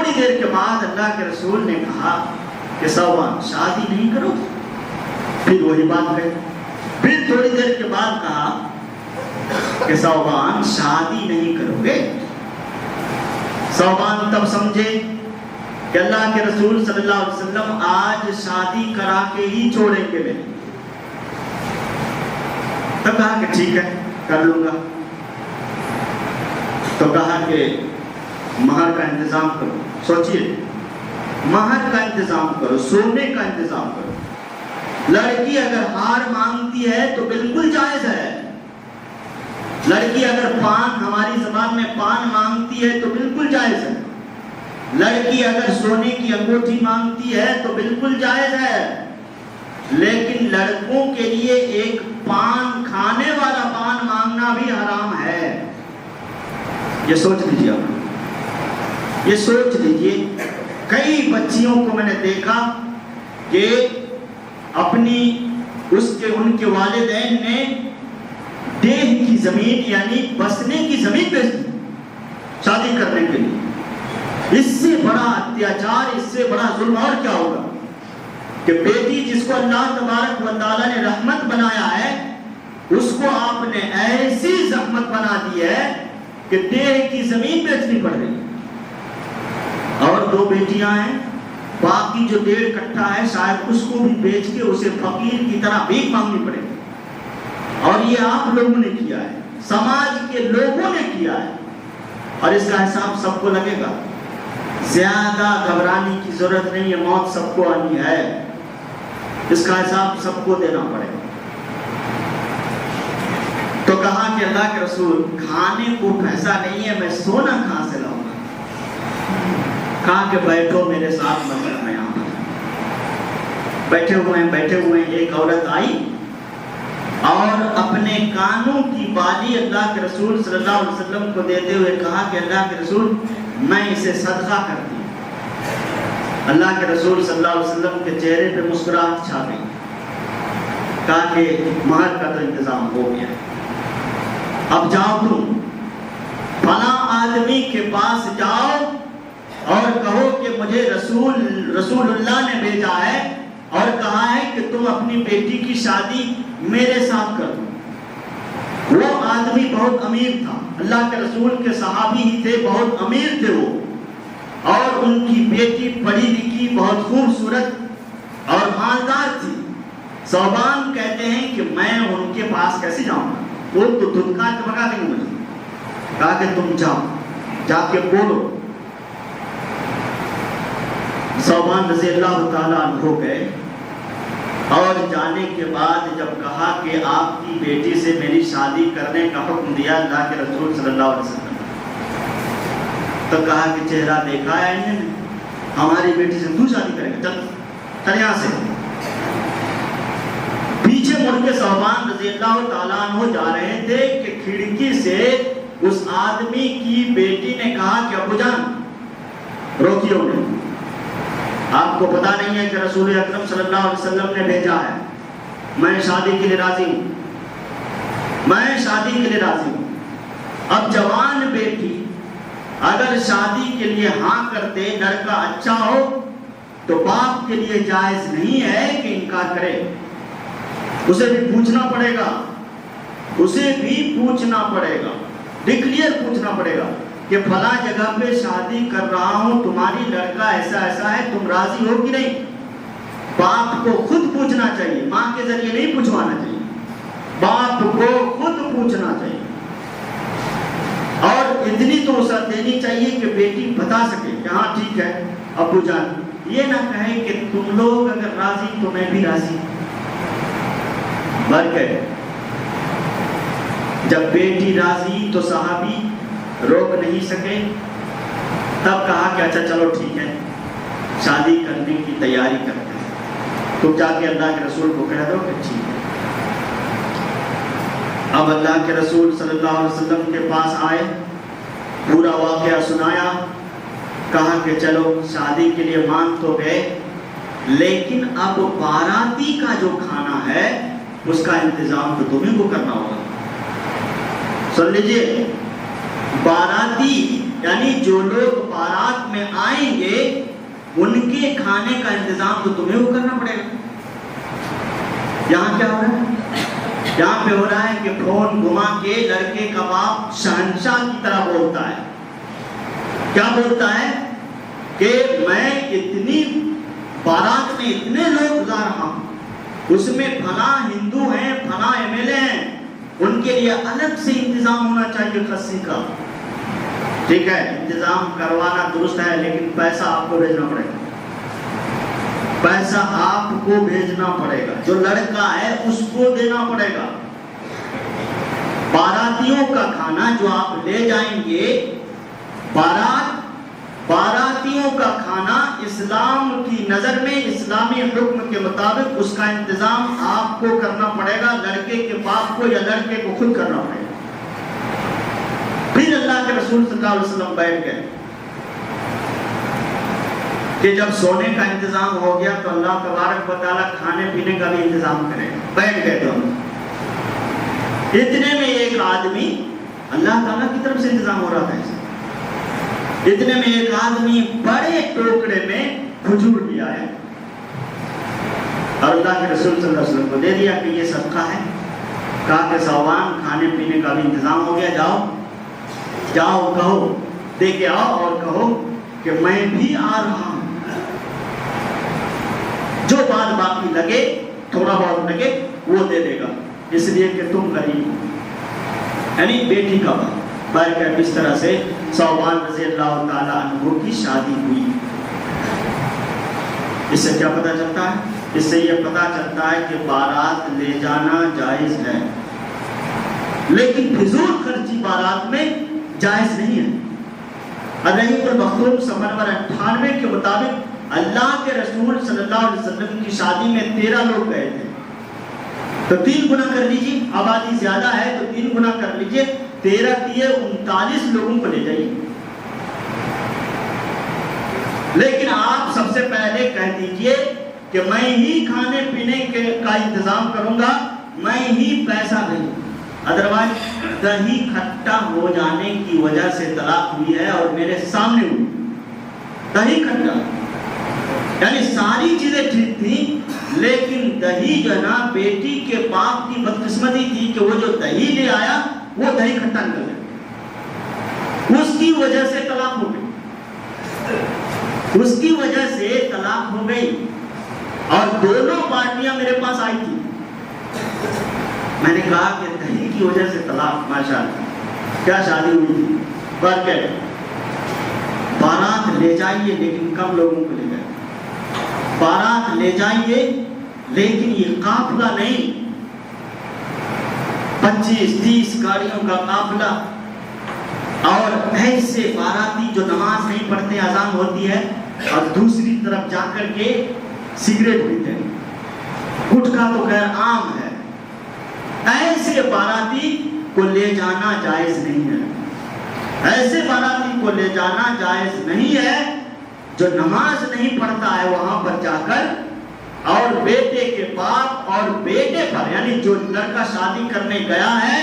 تھوڑی دیر کے بعد اللہ کے رسول نے کہا کہ صوبان شادی نہیں کرو؟ پھر وہی بات کہی. پھر تھوڑی دیر کے بعد کہا کہ صوبان شادی نہیں کرو گے؟ صوبان تب سمجھے کہ اللہ کے رسول صلی اللہ علیہ وسلم آج شادی کرا کے ہی چھوڑیں گے. میں تب کہا کہ ٹھیک ہے کر لوں گا. تو کہا کہ مہر کا انتظام کرو. سوچئے، مہر کا انتظام کرو، سونے کا انتظام کرو. لڑکی اگر ہار مانگتی ہے تو بالکل جائز ہے. لڑکی اگر پان، ہماری زبان میں پان مانگتی ہے تو بالکل جائز ہے. لڑکی اگر سونے کی انگوٹھی مانگتی ہے تو بالکل جائز ہے. لیکن لڑکوں کے لیے ایک پان، کھانے والا پان مانگنا بھی حرام ہے. یہ سوچ لیجیے آپ، یہ سوچ لیجیے. کئی بچیوں کو میں نے دیکھا کہ اپنی ان کے والدین نے دیہ کی زمین یعنی بسنے کی زمین بیچ دی شادی کرنے کے لیے. اس سے بڑا اتیاچار، اس سے بڑا ظلم اور کیا ہوگا کہ بیٹی جس کو اللہ تبارک و تعالیٰ نے رحمت بنایا ہے، اس کو آپ نے ایسی زحمت بنا دی ہے کہ دیہ کی زمین بیچنی پڑ رہی. اور 2 بیٹیاں ہیں، باقی جو 1.5 کٹھا ہے شاید اس کو بھی بیچ کے اسے فقیر کی طرح بھیک مانگنی پڑے. اور یہ آپ لوگوں نے کیا ہے، سماج کے لوگوں نے کیا ہے، اور اس کا حساب سب کو لگے گا. زیادہ گھبرانے کی ضرورت نہیں ہے، موت سب کو آنی ہے، اس کا حساب سب کو دینا پڑے گا. تو کہا کہ اللہ کے رسول کھانے کو پیسہ نہیں ہے، میں سونا کہاں سے لاؤں گا؟ کہا کہ بیٹھو میرے ساتھ مندر میں. یہاں بیٹھے ہوئے ہیں. ایک عورت آئی اور اپنے کانوں کی بالی اللہ کے رسول صلی اللہ علیہ وسلم کو دیتے ہوئے کہا کہ اللہ کے رسول میں اسے صدقہ کرتی. اللہ کے رسول صلی اللہ علیہ وسلم کے چہرے پہ مسکراہٹ چھا گئی. کہا کہ مہر کا تو انتظام ہو گیا، اب جاؤ تم فلاں آدمی کے پاس جاؤ اور کہو کہ مجھے رسول اللہ نے بھیجا ہے اور کہا ہے کہ تم اپنی بیٹی کی شادی میرے ساتھ کر دو. وہ آدمی بہت امیر تھا، اللہ کے رسول کے صحابی ہی تھے، بہت امیر تھے وہ، اور ان کی بیٹی پڑھی لکھی، بہت خوبصورت اور مالدار تھی. صوبان کہتے ہیں کہ میں ان کے پاس کیسے جاؤں گا، وہ تو دھتکار کے بھگا دیں گے مجھے. کہا کہ تم جاؤ، جا کے بولو. صوبان رضی اللہ تعالیٰ عنہ گئے اور جانے کے بعد جب کہا کہ آپ کی بیٹی سے میری شادی کرنے کا حکم دیا اللہ کے رسول صلی اللہ علیہ وسلم، تو کہا کہ چہرہ دیکھا ہے انہوں نے، ہماری بیٹی سے تو شادی کرے گا، چل یہاں سے. پیچھے مڑ کے صوبان رضی اللہ تعالیٰ عنہ جا رہے تھے کہ کھڑکی سے اس آدمی کی بیٹی نے کہا کہ ابو جان روکیے انہیں، آپ کو پتا نہیں ہے کہ رسول اکرم صلی اللہ علیہ وسلم نے بھیجا ہے، میں شادی کے لیے راضی ہوں، میں شادی کے لیے راضی ہوں. اب جوان بیٹی اگر شادی کے لیے ہاں کرتے، لڑکا اچھا ہو تو باپ کے لیے جائز نہیں ہے کہ انکار کرے. اسے بھی پوچھنا پڑے گا، اسے بھی پوچھنا پڑے گا، ڈکلیئر پوچھنا پڑے گا کہ فلاں جگہ پہ شادی کر رہا ہوں، تمہاری لڑکا ایسا ایسا ہے، تم راضی ہو کہ نہیں. باپ کو خود پوچھنا چاہیے، ماں کے ذریعے نہیں پوچھوانا چاہیے، باپ کو خود پوچھنا چاہیے. اور اتنی تو وسعت دینی چاہیے کہ بیٹی بتا سکے کہ ہاں ٹھیک ہے ابو جان. یہ نہ کہے کہ تم لوگ اگر راضی تو میں بھی راضی. بر گئے. جب بیٹی راضی تو صحابی روک نہیں سکے، تب کہا کہ اچھا چلو ٹھیک ہے شادی کرنے کی تیاری کرتے ہیں. تم جا کے اللہ کے رسول کو کہہ دو کہ ٹھیک ہے. اب اللہ کے رسول صلی اللہ علیہ وسلم کے پاس آئے، پورا واقعہ سنایا، کہا کہ چلو شادی کے لیے مان تو گئے، لیکن اب باراتی کا جو کھانا ہے اس کا انتظام تو تمہیں کو کرنا ہوگا. سن لیجئے، باراتی یعنی جو لوگ بارات میں آئیں گے ان کے کھانے کا انتظام تو تمہیں وہ کرنا پڑے گا. یہاں کیا ہو رہا ہے؟ یہاں پہ ہو رہا ہے کہ فون گھما کے لڑکے کا باپ شہنشاہ کی طرح بولتا ہے. کیا بولتا ہے کہ میں اتنی بارات میں اتنے لوگ لا رہا ہوں, اس میں فلاں ہندو ہیں, فلاں MLA ہیں, ان کے لیے الگ سے انتظام ہونا چاہیے کھسی کا. ٹھیک ہے, انتظام کروانا درست ہے, لیکن پیسہ آپ کو بھیجنا پڑے گا. پیسہ آپ کو بھیجنا پڑے گا, جو لڑکا ہے اس کو دینا پڑے گا. باراتیوں کا کھانا جو آپ لے جائیں گے, باراتیوں کا کھانا اسلام کی نظر میں اسلامی حکم کے مطابق اس کا انتظام آپ کو کرنا پڑے گا, لڑکے کے باپ کو یا لڑکے کو خود کرنا پڑے گا. پھر اللہ کے رسول صلی اللہ علیہ وسلم بیٹھ گئے کہ جب سونے کا انتظام ہو گیا تو اللہ تبارک و تعالیٰ کھانے پینے کا بھی انتظام کرے گا. بیٹھ گئے دونوں. اتنے میں ایک آدمی, اللہ تعالیٰ کی طرف سے انتظام ہو رہا تھا, اتنے میں ایک آدمی بڑے ٹوکرے میں کھجور لیا ہے اور اللہ کے رسول صلی اللہ علیہ وسلم کو دے دیا کہ یہ صدقہ ہے. کہا کہ صوبان کھانے پینے کا بھی انتظام ہو گیا, جاؤ جاؤ کہو, دے کے آؤ اور کہو کہ میں بھی آ رہا ہوں. جو بات باقی لگے, تھوڑا بہت لگے, وہ دے دے گا, اس لیے کہ تم غریب ہو. یعنی بیٹی کا بات بیٹھ کر اس طرح سے صوبان رضی اللہ تعالیٰ عنہ کی شادی ہوئی. اس سے کیا پتہ چلتا ہے؟ اس سے یہ پتہ چلتا ہے کہ بارات لے جانا جائز ہے, لیکن فضول خرچی بارات میں جائز نہیں ہے. الرحیق المختوم صفحہ نمبر 98 کے مطابق اللہ کے رسول صلی اللہ علیہ وسلم کی شادی میں 13 لوگ گئے تھے. تو 3 گنا کر لیجیے, آبادی زیادہ ہے تو 3 گنا کر لیجیے, 13 کیے 39 لوگوں کو لے جائیے. لیکن آپ سب سے پہلے کہہ دیجئے کہ میں ہی کھانے پینے کا انتظام کروں گا, میں ہی پیسہ دوں. ادروائز دہی کھٹا ہو جانے کی وجہ سے طلاق ہوئی ہے اور میرے سامنے ہوئی. دہی کھٹا, یعنی ساری چیزیں ٹھیک تھیں, لیکن دہی جو ہے نا, بیٹی کے باپ کی بدقسمتی تھی کہ وہ جو دہی لے آیا وہ دہی کھٹا نکل گیا, اس کی وجہ سے طلاق ہو گئی, اس کی وجہ سے طلاق ہو گئی. اور دونوں پارٹیاں میرے پاس آئی تھی. میں نے کہا کہ دہی کی وجہ سے طلاق, ماشاءاللہ کیا شادی ہوئی تھی, برکت. بارات لے جائیے لیکن کم لوگوں کو لے جائیے, بارات لے جائیے لیکن یہ قافلہ نہیں, 25-30 گاڑیوں کا قافلہ, اور ایسے باراتی جو نماز نہیں پڑھتے, اذان ہوتی ہے اور دوسری طرف جا کر کے سگریٹ پیتے ہیں. گٹکا تو خیر عام ہے, ایسے باراتی کو لے جانا جائز نہیں ہے. ایسے باراتی کو لے جانا جائز نہیں ہے جو نماز نہیں پڑھتا ہے وہاں پر جا کر, اور بیٹے کے باپ اور بیٹے پر, یعنی جو لڑکا شادی کرنے گیا ہے